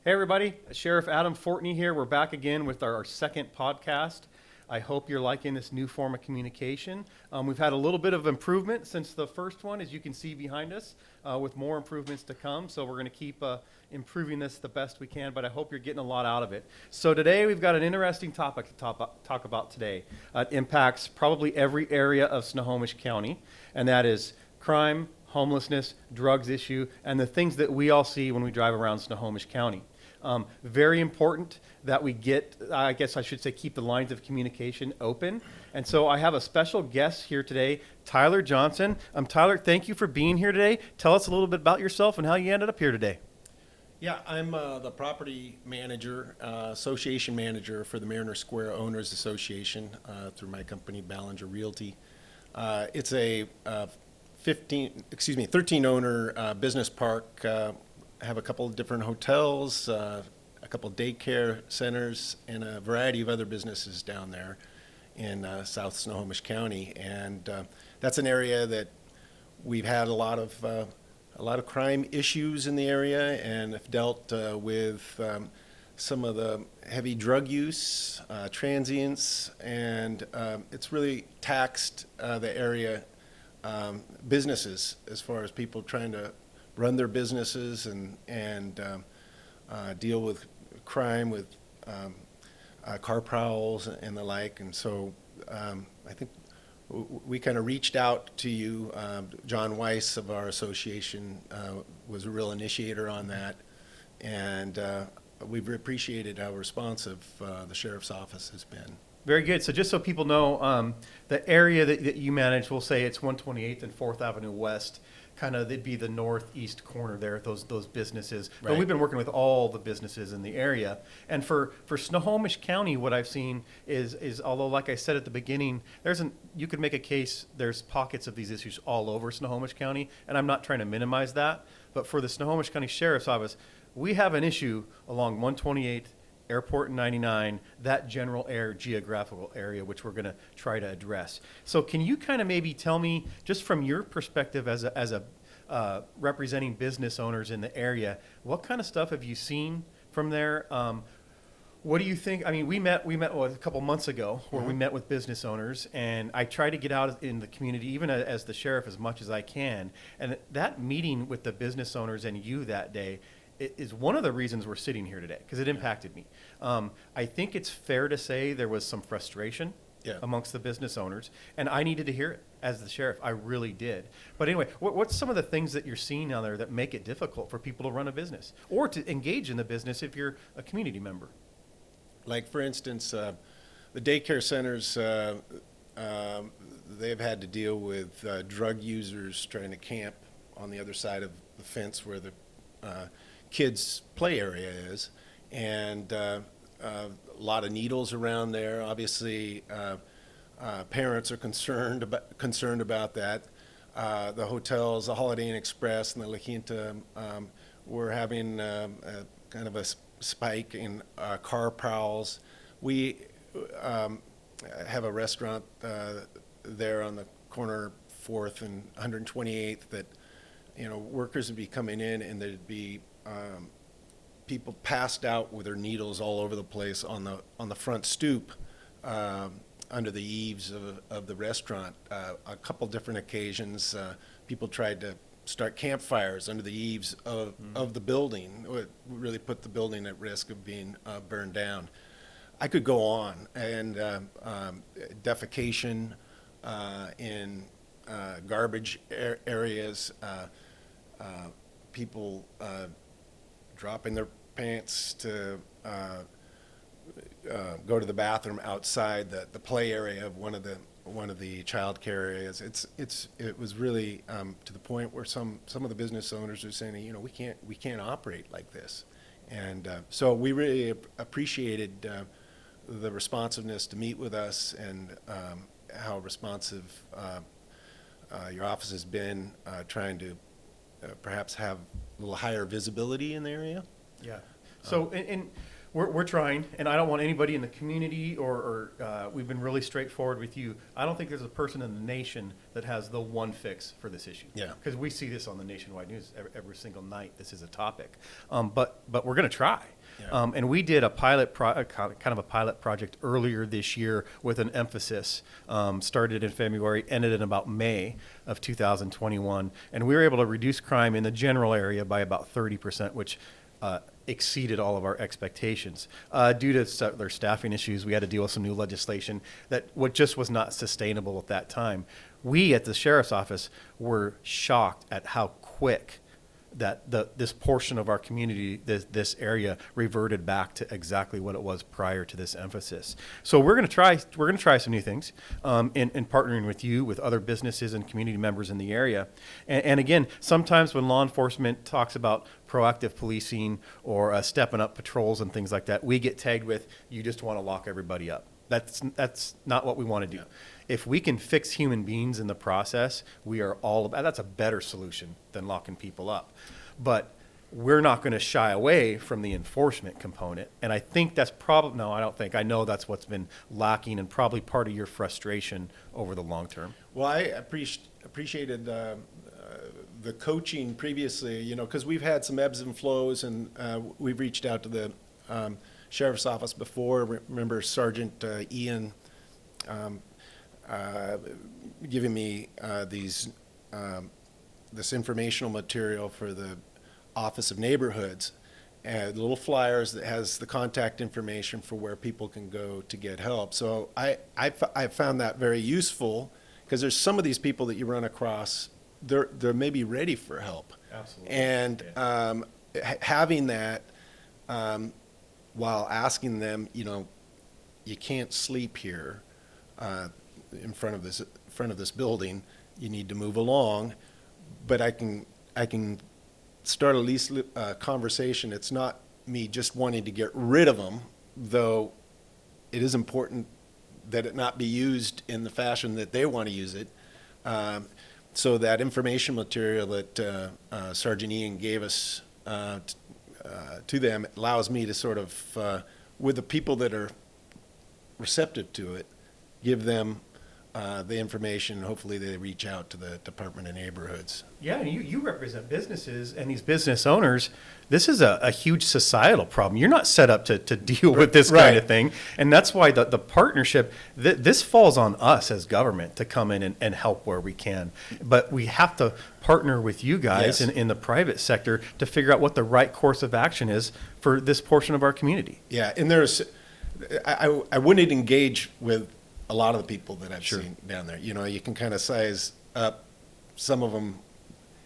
Hey everybody, Sheriff Adam Fortney here. We're back again with our second podcast. I hope you're liking this new form of communication. We've had a little bit of improvement since the first one, as you can see behind us, with more improvements to come. So we're going to keep improving this the best we can, but I hope you're getting a lot out of it. So today we've got an interesting topic to talk about today. It impacts probably every area of Snohomish County, and that is crime, homelessness, drugs issue, and the things that we all see when we drive around Snohomish County. Very important that we get, I guess I should say, keep the lines of communication open. And so I have a special guest here today, Tyler Johnson. Tyler, thank you for being here today. Tell us a little bit about yourself and how you ended up here today. Yeah, I'm the property manager, association manager for the Mariner Square Owners Association through my company, Ballinger Realty. It's a 13 owner business park. Have a couple of different hotels, a couple of daycare centers, and a variety of other businesses down there in South Snohomish County. And that's an area that we've had a lot of crime issues in the area, and have dealt with some of the heavy drug use, transients, and it's really taxed the area businesses as far as people trying to run their businesses and deal with crime, with car prowls and the like. And so I think we kind of reached out to you. John Weiss of our association was a real initiator on that, and we've appreciated how responsive the sheriff's office has been. Very good. So just so people know, the area that you manage, we'll say it's 128th and 4th Avenue West. Kind of, they'd be the northeast corner there, those businesses. Right. But we've been working with all the businesses in the area. And for Snohomish County, what I've seen is although, like I said at the beginning, you could make a case, there's pockets of these issues all over Snohomish County, and I'm not trying to minimize that. But for the Snohomish County Sheriff's Office, we have an issue along 128th, Airport 99, that general geographical area, which we're going to try to address. So can you kind of maybe tell me, just from your perspective as a representing business owners in the area, what kind of stuff have you seen from there? What do you think? I mean, we met a couple months ago where we met with business owners, and I try to get out in the community, even as the sheriff, as much as I can. And that meeting with the business owners and you that day is one of the reasons we're sitting here today, because it impacted me. I think it's fair to say there was some frustration amongst the business owners, and I needed to hear it as the sheriff. I really did. But anyway, what's some of the things that you're seeing out there that make it difficult for people to run a business or to engage in the business if you're a community member? Like, for instance, the daycare centers, they've had to deal with drug users trying to camp on the other side of the fence where the kids' play area is, and a lot of needles around there. Obviously, parents are concerned about that. The hotels, the Holiday Inn Express and the La Quinta, were having kind of a spike in car prowls. We have a restaurant there on the corner 4th and 128th that, workers would be coming in and there'd be people passed out with their needles all over the place on the front stoop under the eaves of the restaurant. A couple different occasions, people tried to start campfires under the eaves of the building. It really put the building at risk of being burned down. I could go on, and defecation in garbage areas, people dropping their pants to go to the bathroom outside the play area of one of the child care areas. It was really to the point where some of the business owners are saying, we can't operate like this, and so we really appreciated the responsiveness to meet with us, and how responsive your office has been, trying to perhaps have a little higher visibility in the area. Yeah. So, and We're trying, and I don't want anybody in the community or we've been really straightforward with you. I don't think there's a person in the nation that has the one fix for this issue. Yeah. Because we see this on the nationwide news every single night. This is a topic. But we're going to try. Yeah. And we did a pilot, kind of a pilot project earlier this year with an emphasis. Started in February, ended in about May of 2021, and we were able to reduce crime in the general area by about 30%, which exceeded all of our expectations. Due to their staffing issues, we had to deal with some new legislation that what just was not sustainable at that time. We at the sheriff's office were shocked at how quick that this portion of our community, this area, reverted back to exactly what it was prior to this emphasis. So we're going to try some new things in partnering with you, with other businesses and community members in the area. And again, sometimes when law enforcement talks about proactive policing or stepping up patrols and things like that, we get tagged with, you just want to lock everybody up. That's not what we want to do. Yeah. If we can fix human beings in the process, we are all about. That's a better solution than locking people up. But we're not going to shy away from the enforcement component. And I think that's probably, no, I don't think, I know that's what's been lacking and probably part of your frustration over the long term. Well, I appreciated the coaching previously, because we've had some ebbs and flows, and we've reached out to the sheriff's office before. Remember Sergeant Ian giving me this informational material for the Office of Neighborhoods, and little flyers that has the contact information for where people can go to get help. So I found that very useful, because there's some of these people that you run across, they're maybe ready for help. Absolutely. And having that while asking them, you can't sleep here in front of this building. You need to move along. But I can start at least a conversation. It's not me just wanting to get rid of them, though it is important that it not be used in the fashion that they want to use it. So that information material that Sergeant Ian gave us to them allows me to sort of, with the people that are receptive to it, give them the information. Hopefully they reach out to the Department of Neighborhoods. Yeah, and you represent businesses and these business owners. This is a huge societal problem. You're not set up to deal with this kind of thing. And that's why the partnership, this falls on us as government to come in and help where we can. But we have to partner with you guys in the private sector to figure out what the right course of action is for this portion of our community. Yeah, and I wouldn't engage with a lot of the people that I've seen down there. You can kind of size up some of them.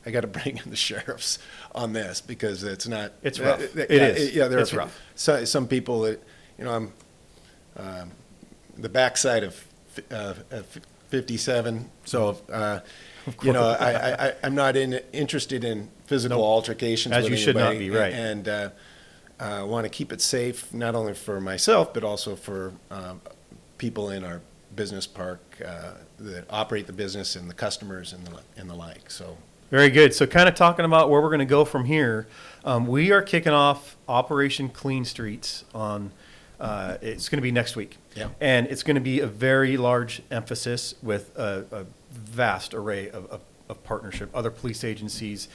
I got to bring in the sheriffs on this, because it's not. It's rough. It is. Yeah, it's rough. Some people that, I'm the backside of 57, so I'm not interested in physical altercations. As with you should not anybody, be, right? And want to keep it safe, not only for myself but also for people in our business park that operate the business, and the customers and the like. So very good. So kind of talking about where we're going to go from here, we are kicking off Operation Clean Streets on it's going to be next week. Yeah. And it's going to be a very large emphasis with a vast array of partnership, other police agencies,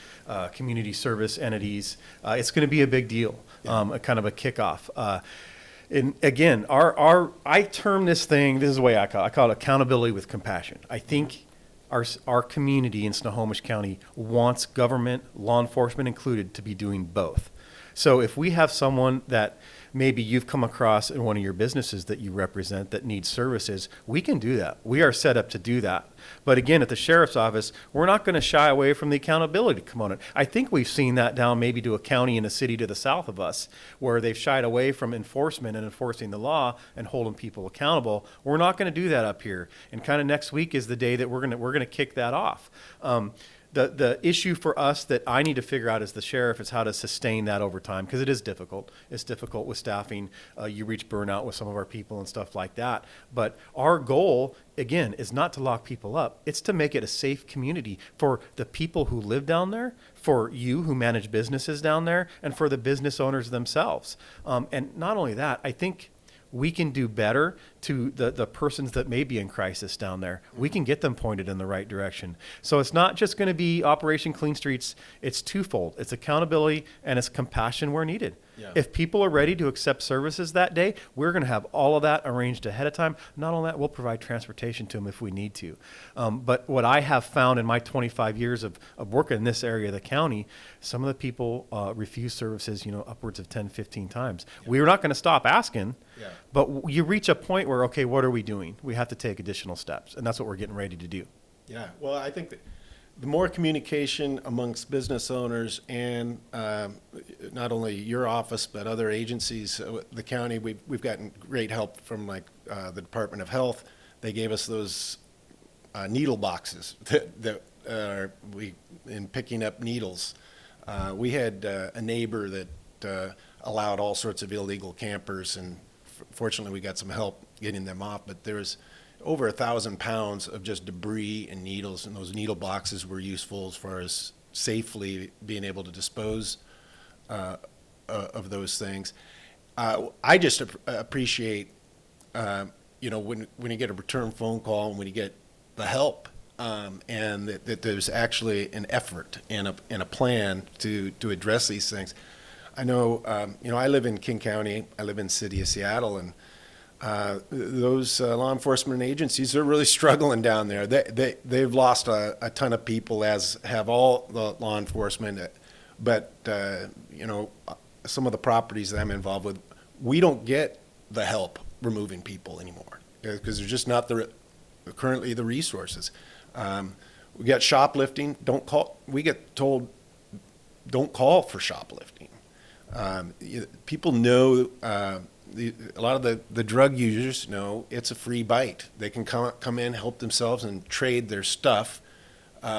community service entities. It's going to be a big deal, a kind of a kickoff. And again, I term this thing, this is the way I call it accountability with compassion. I think our community in Snohomish County wants government, law enforcement included, to be doing both. So if we have someone that maybe you've come across in one of your businesses that you represent that needs services, we can do that. We are set up to do that. But again, at the sheriff's office, we're not going to shy away from the accountability component. I think we've seen that down maybe to a county and a city to the south of us, where they've shied away from enforcement and enforcing the law and holding people accountable. We're not going to do that up here. And kind of next week is the day that we're going to kick that off. The issue for us that I need to figure out as the sheriff is how to sustain that over time, because it is difficult. It's difficult with staffing. You reach burnout with some of our people and stuff like that. But our goal, again, is not to lock people up. It's to make it a safe community for the people who live down there, for you who manage businesses down there, and for the business owners themselves. And not only that, I think we can do better to the persons that may be in crisis down there. We can get them pointed in the right direction. So it's not just going to be Operation Clean Streets. It's twofold. It's accountability and it's compassion where needed. Yeah. If people are ready to accept services that day, we're going to have all of that arranged ahead of time. Not only that, we'll provide transportation to them if we need to. But what I have found in my 25 years of working in this area of the county, some of the people refuse services, upwards of 10, 15 times. Yeah. We're not going to stop asking, but you reach a point where, okay, what are we doing? We have to take additional steps, and that's what we're getting ready to do. Yeah, well, I think that the more communication amongst business owners and not only your office but other agencies, the county, we've gotten great help from the Department of Health. They gave us those needle boxes that we in picking up needles. We had a neighbor that allowed all sorts of illegal campers, and fortunately we got some help getting them off. But there's over 1,000 pounds of just debris and needles, and those needle boxes were useful as far as safely being able to dispose of those things. I just appreciate, when you get a return phone call and when you get the help, and that there's actually an effort and a plan to address these things. I know, I live in King County. I live in the city of Seattle, and those law enforcement agencies are really struggling down there. They've lost a ton of people, as have all the law enforcement. But some of the properties that I'm involved with, we don't get the help removing people anymore because there's just not currently the resources. We got shoplifting. We get told, don't call for shoplifting. People know. A lot of the drug users know it's a free bite. They can come in, help themselves, and trade their stuff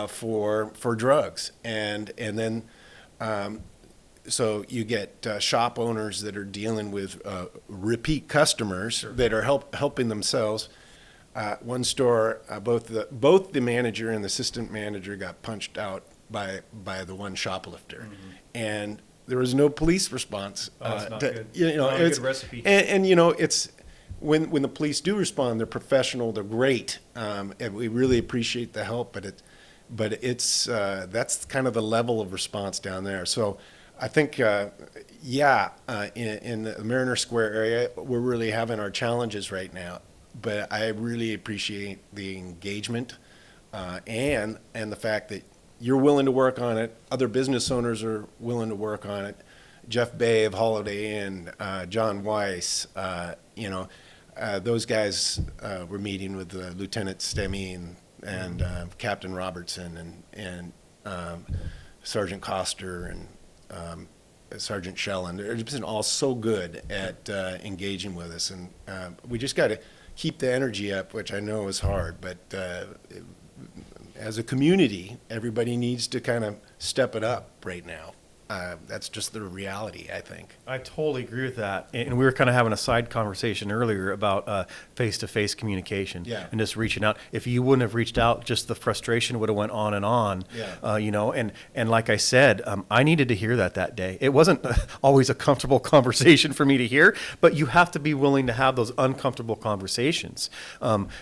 for drugs, and then so you get shop owners that are dealing with repeat customers that are helping themselves. One store, both the manager and the assistant manager got punched out by the one shoplifter, and there was no police response. That's not good. Not a good recipe. And it's when the police do respond, they're professional, they're great, and we really appreciate the help. But it's that's kind of the level of response down there. So I think in the Mariner Square area, we're really having our challenges right now. But I really appreciate the engagement and the fact that you're willing to work on it. Other business owners are willing to work on it. Jeff Bay of Holiday Inn, John Weiss, those guys were meeting with Lieutenant Stemme and Captain Robertson and Sergeant Coster and Sergeant Shellen. They've been all so good at engaging with us, and we just got to keep the energy up, which I know is hard, but as a community, everybody needs to kind of step it up right now. That's just the reality, I think. I totally agree with that. And we were kind of having a side conversation earlier about face-to-face communication and just reaching out. If you wouldn't have reached out, just the frustration would have went on and on. And like I said, I needed to hear that day. It wasn't always a comfortable conversation for me to hear, but you have to be willing to have those uncomfortable conversations.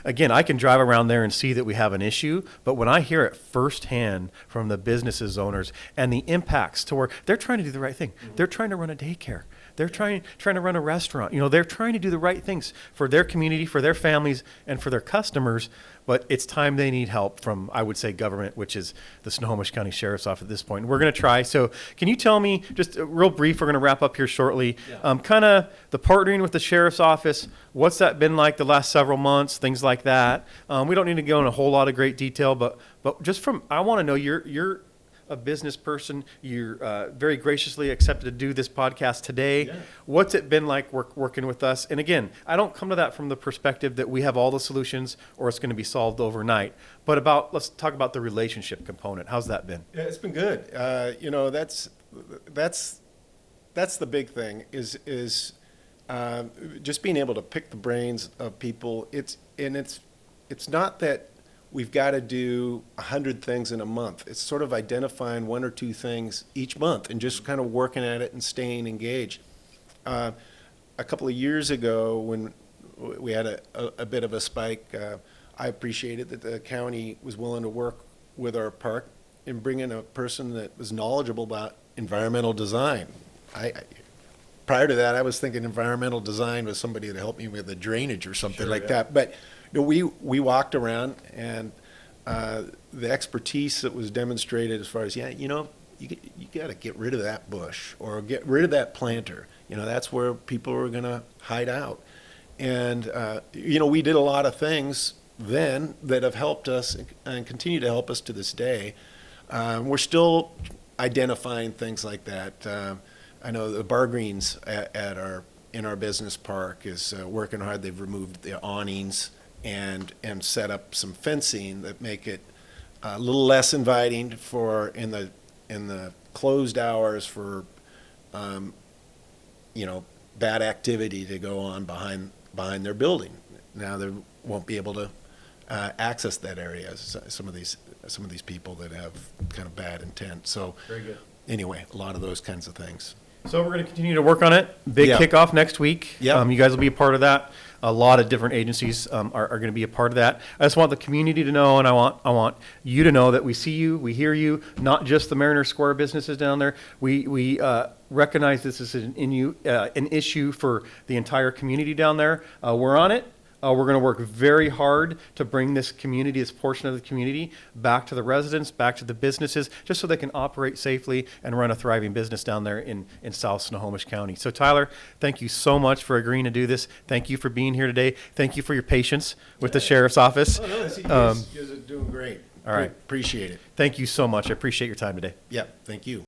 Again, I can drive around there and see that we have an issue, but when I hear it firsthand from the businesses owners and the impacts to where they're trying to do the right thing. Mm-hmm. They're trying to run a daycare. They're trying to run a restaurant. They're trying to do the right things for their community, for their families, and for their customers. But it's time they need help from, I would say, government, which is the Snohomish County Sheriff's Office at this point. We're going to try. So can you tell me, just real brief, we're going to wrap up here shortly, kind of the partnering with the Sheriff's Office, what's that been like the last several months, things like that. We don't need to go in a whole lot of great detail, but just I want to know your a business person. You're very graciously accepted to do this podcast today. Yeah. What's it been like working with us? And again, I don't come to that from the perspective that we have all the solutions or it's going to be solved overnight, but let's talk about the relationship component. How's that been? Yeah, it's been good. That's the big thing is just being able to pick the brains of people. It's not that we've got to do 100 things in a month. It's sort of identifying one or two things each month and just kind of working at it and staying engaged. A couple of years ago, when we had a bit of a spike, I appreciated that the county was willing to work with our park and bring in a person that was knowledgeable about environmental design. Prior to that, I was thinking environmental design was somebody to help me with the drainage or something like that. But we walked around, and the expertise that was demonstrated as far as, you got to get rid of that bush or get rid of that planter. That's where people are going to hide out. And, we did a lot of things then that have helped us and continue to help us to this day. We're still identifying things like that. I know the Bar Greens in our business park is working hard. They've removed the awnings and set up some fencing that make it a little less inviting for in the closed hours for bad activity to go on behind their building. Now they won't be able to access that area. Some of these people that have kind of bad intent. So Very good. Anyway, a lot of those kinds of things. So we're going to continue to work on it. Big kickoff next week. Yeah. You guys will be a part of that. A lot of different agencies are going to be a part of that. I just want the community to know, and I want you to know that we see you, we hear you, not just the Mariner Square businesses down there. We recognize this is an issue for the entire community down there. We're on it. We're going to work very hard to bring this community, this portion of the community, back to the residents, back to the businesses, just so they can operate safely and run a thriving business down there in South Snohomish County. So, Tyler, thank you so much for agreeing to do this. Thank you for being here today. Thank you for your patience with the sheriff's office. Oh, no, you guys are doing great. All right. Appreciate it. Thank you so much. I appreciate your time today. Yeah, thank you.